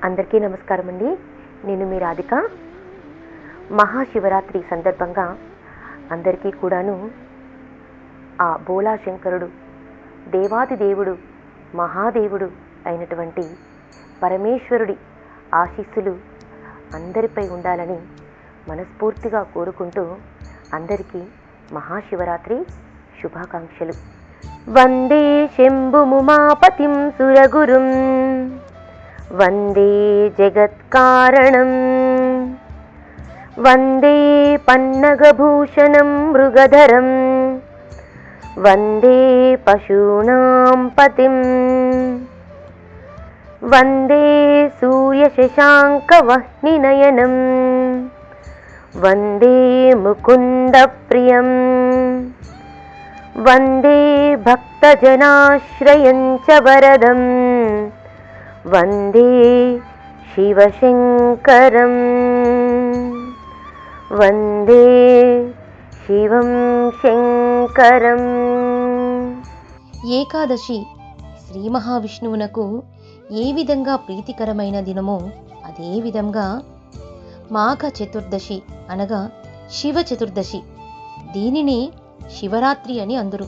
అందరికీ నమస్కారం అండి. నేను మీ రాధిక. మహాశివరాత్రి సందర్భంగా అందరికీ కూడాను ఆ బోలా శంకరుడు, దేవాది దేవుడు, మహాదేవుడు అయినటువంటి పరమేశ్వరుడి ఆశీస్సులు అందరిపై ఉండాలని మనస్ఫూర్తిగా కోరుకుంటూ అందరికీ మహాశివరాత్రి శుభాకాంక్షలు. వందే శంభుముమాపతిం సురగురుం వందే జగత్కారణం వందే పన్నగభూషణం మృగధరం వందే పశూనాం పతిం వందే సూర్యశశాంకవహ్నినయనం వందే ముకుందప్రియం వందే భక్తజనాశ్రయం చ వరదం వందే శివశంకరం వందే శివం శంకరం. ఏకాదశి శ్రీ మహావిష్ణువునకు ఏ విధంగా ప్రీతికరమైన దినమో అదే విధంగా మాఘ చతుర్దశి అనగా శివ చతుర్దశి, దీనిని శివరాత్రి అని అందురు.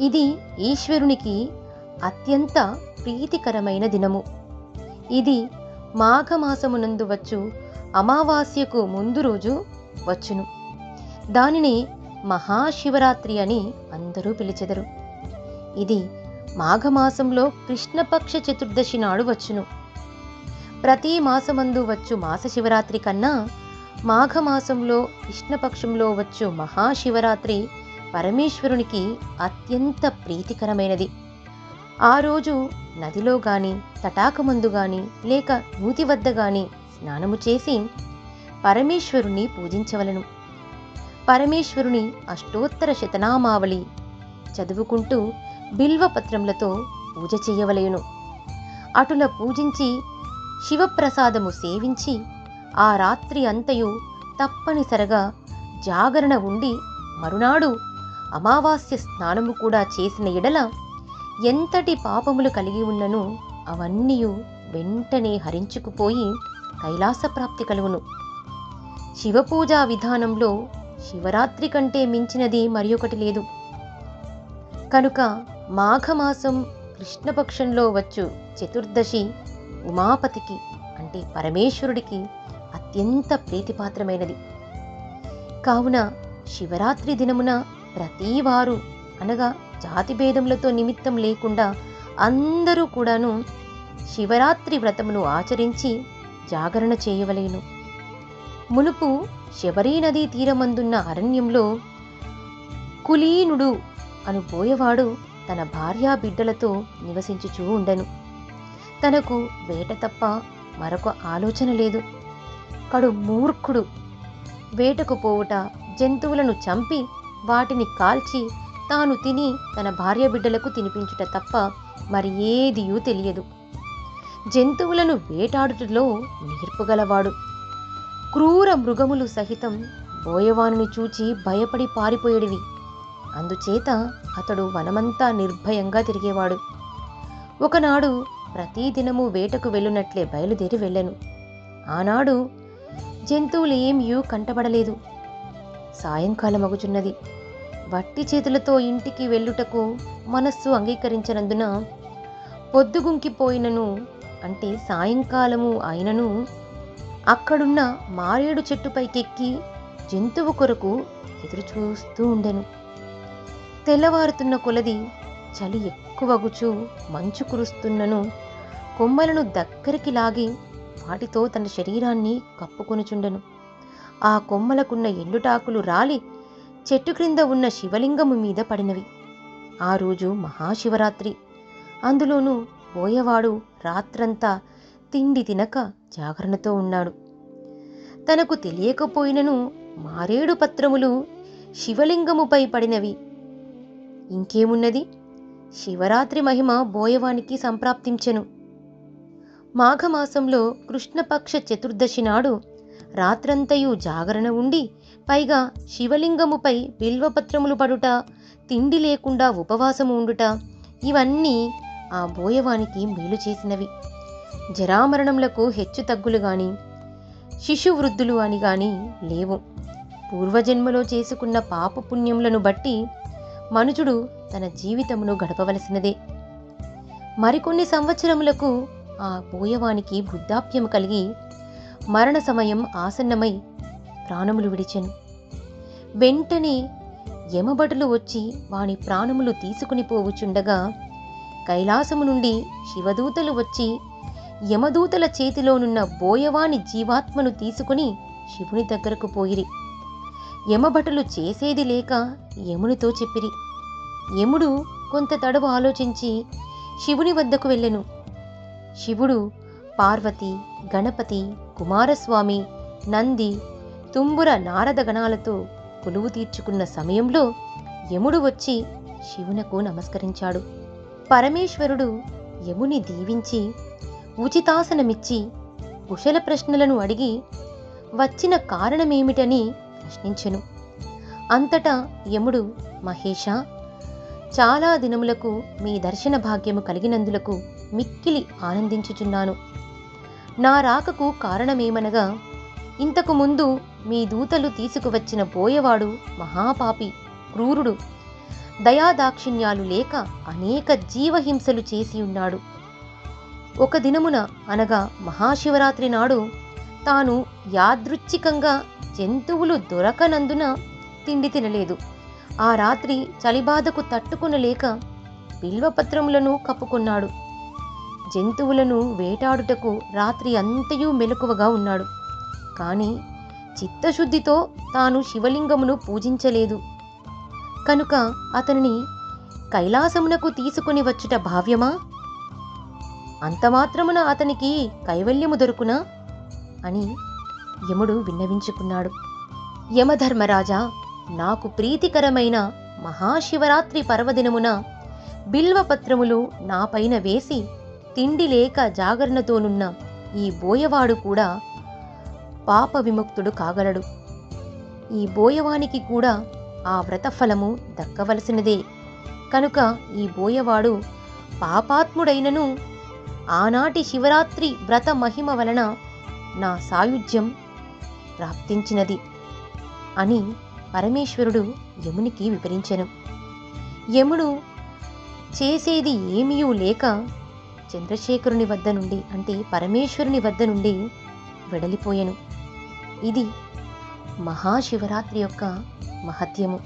ఇది ఈశ్వరునికి అత్యంత ప్రీతికరమైన దినము. ఇది మాఘమాసమునందు వచ్చు అమావాస్యకు ముందు రోజు వచ్చును. దానిని మహాశివరాత్రి అని అందరూ పిలిచెదరు. ఇది మాఘమాసంలో కృష్ణపక్ష చతుర్దశి నాడు వచ్చును. ప్రతి మాసమందు వచ్చు మాస శివరాత్రి కన్నా మాఘమాసంలో కృష్ణపక్షంలో వచ్చు మహాశివరాత్రి పరమేశ్వరునికి అత్యంత ప్రీతికరమైనది. ఆ రోజు నదిలో గాని, తటాకమందు గాని, లేక నూతి వద్ద గాని స్నానము చేసి పరమేశ్వరుని పూజించవలను. పరమేశ్వరుని అష్టోత్తర శతనామావళి చదువుకుంటూ బిల్వపత్రములతో పూజ చేయవలయును. అటుల పూజించి శివప్రసాదము సేవించి ఆ రాత్రి అంతయు తప్పనిసరిగా జాగరణ ఉండి మరునాడు అమావాస్య స్నానము కూడా చేసిన ఎడల ఎంతటి పాపములు కలిగి ఉన్నను అవన్నీయు వెంటనే హరించుకుపోయి కైలాస ప్రాప్తి కలుగును. శివపూజా విధానంలో శివరాత్రి కంటే మించినది మరి ఒకటి లేదు. కనుక మాఘమాసం కృష్ణపక్షంలో వచ్చు చతుర్దశి ఉమాపతికి అంటే పరమేశ్వరుడికి అత్యంత ప్రీతిపాత్రమైనది. కావున శివరాత్రి దినమున ప్రతివారు అనగా జాతిభేదములతో నిమిత్తం లేకుండా అందరూ కూడాను శివరాత్రి వ్రతమును ఆచరించి జాగరణ చేయవలేను. మునుపు శబరీ నదీ తీరమందున్న అరణ్యంలో కులీనుడు అను బోయవాడు తన భార్యా బిడ్డలతో నివసించుచూ ఉండెను. తనకు వేట తప్ప మరొక ఆలోచన లేదు. కడు మూర్ఖుడు. వేటకు పోవుట, జంతువులను చంపి వాటిని కాల్చి తాను తిని తన భార్య బిడ్డలకు తినిపించుట తప్ప మరి ఏదియూ తెలియదు. జంతువులను వేటాడుటలో నేర్పుగలవాడు. క్రూర మృగములు సహితం బోయవానుని చూచి భయపడి పారిపోయేడివి. అందుచేత అతడు వనమంతా నిర్భయంగా తిరిగేవాడు. ఒకనాడు ప్రతిదినము వేటకు వెళ్ళునట్లే బయలుదేరి వెళ్ళెను. ఆనాడు జంతువులు ఏమీ కంటపడలేదు. సాయంకాలమగుచున్నది. వట్టి చేతులతో ఇంటికి వెళ్ళుటకు మనస్సు అంగీకరించనందున పొద్దుగుంకిపోయినను అంటే సాయంకాలము అయినను అక్కడున్న మారేడు చెట్టుపైకెక్కి జంతువు కొరకు ఎదురుచూస్తూ ఉండెను. తెల్లవారుతున్న కొలది చలి ఎక్కువగుచు మంచు కురుస్తున్నను కొమ్మలను దగ్గరికి లాగి వాటితో తన శరీరాన్ని కప్పుకొనుచుండెను. ఆ కొమ్మలకున్న ఎండుటాకులు రాలి చెట్టు క్రింద ఉన్న శివలింగము మీద పడినవి. ఆ రోజు మహాశివరాత్రి. అందులోనూ బోయవాడు రాత్రంతా తిండి తినక జాగరణతో ఉన్నాడు. తనకు తెలియకపోయినను మారేడు పత్రములు శివలింగముపై పడినవి. ఇంకేమున్నది, శివరాత్రి మహిమ బోయవానికి సంప్రాప్తించెను. మాఘమాసంలో కృష్ణపక్ష చతుర్దశి నాడు రాత్రంతయు జాగరణ ఉండి పైగా శివలింగముపై బిల్వపత్రములు పడుట, తిండి లేకుండా ఉపవాసము ఉండుట, ఇవన్నీ ఆ బోయవానికి మేలు చేసినవి. జరామరణములకు హెచ్చు తగ్గులు గాని శిశువృద్ధులు అని గాని లేవు. పూర్వజన్మలో చేసుకున్న పాపపుణ్యములను బట్టి మనుజుడు తన జీవితమును గడపవలసినదే. మరికొన్ని సంవత్సరములకు ఆ బోయవానికి వృద్ధాప్యము కలిగి మరణ సమయం ఆసన్నమై ప్రాణములు విడిచెను. వెంటనే యమభటులు వచ్చి వాని ప్రాణములు తీసుకుని పోవుచుండగా కైలాసము నుండి శివదూతలు వచ్చి యమదూతల చేతిలోనున్న బోయవాని జీవాత్మను తీసుకుని శివుని దగ్గరకు పోయిరి. యమభటులు చేసేది లేక యమునితో చెప్పిరి. యముడు కొంత తడవు ఆలోచించి శివుని వద్దకు వెళ్ళెను. శివుడు పార్వతి, గణపతి, కుమారస్వామి, నంది, తుంబుర నారద గణాలతో కొలువు తీర్చుకున్న సమయంలో యముడు వచ్చి శివునకు నమస్కరించాడు. పరమేశ్వరుడు యముని దీవించి ఉచితాసనమిచ్చి కుశల ప్రశ్నలను అడిగి వచ్చిన కారణమేమిటని ప్రశ్నించెను. అంతటా యముడు, మహేషా, చాలా దినములకు మీ దర్శన భాగ్యము కలిగినందులకు మిక్కిలి ఆనందించుచున్నాను. నా రాకకు కారణమేమనగా ఇంతకు ముందు మీ దూతలు తీసుకువచ్చిన బోయవాడు మహాపాపి, క్రూరుడు, దయాదాక్షిణ్యాలు లేక అనేక జీవహింసలు చేసి ఉన్నాడు. ఒక దినమున అనగా మహాశివరాత్రి నాడు తాను యాదృచ్ఛికంగా జంతువులు దొరకనందున తిండి తినలేదు. ఆ రాత్రి చలిబాధకు తట్టుకొనలేక బిల్వపత్రములను కప్పుకొన్నాడు. జంతువులను వేటాడుటకు రాత్రి అంతయు మెలకువగా ఉన్నాడు. కాని చిత్తశుద్ధితో తాను శివలింగమును పూజించలేదు కనుక అతనిని కైలాసమునకు తీసుకుని వచ్చుట భావ్యమా? అంతమాత్రమున అతనికి కైవల్యము దొరుకునా అని యముడు విన్నవించుకున్నాడు. యమధర్మరాజా, నాకు ప్రీతికరమైన మహాశివరాత్రి పర్వదినమున బిల్వపత్రములు నాపైన వేసి తిండి లేక జాగరణతోనున్న ఈ బోయవాడు కూడా పాప విముక్తుడు కాగలడు. ఈ బోయవానికి కూడా ఆ వ్రతఫలము దక్కవలసినదే కనుక ఈ బోయవాడు పాపాత్ముడైనను ఆనాటి శివరాత్రి వ్రత మహిమ వలన నా సాయుధ్యం ప్రాప్తించినది అని పరమేశ్వరుడు యమునికి వివరించెను. యముడు చేసేది ఏమీయూ లేక చంద్రశేఖరుని వద్ద నుండి అంటే పరమేశ్వరుని వద్ద నుండి వెడలిపోయెను. ఇది మహాశివరాత్రి యొక్క మహత్యము.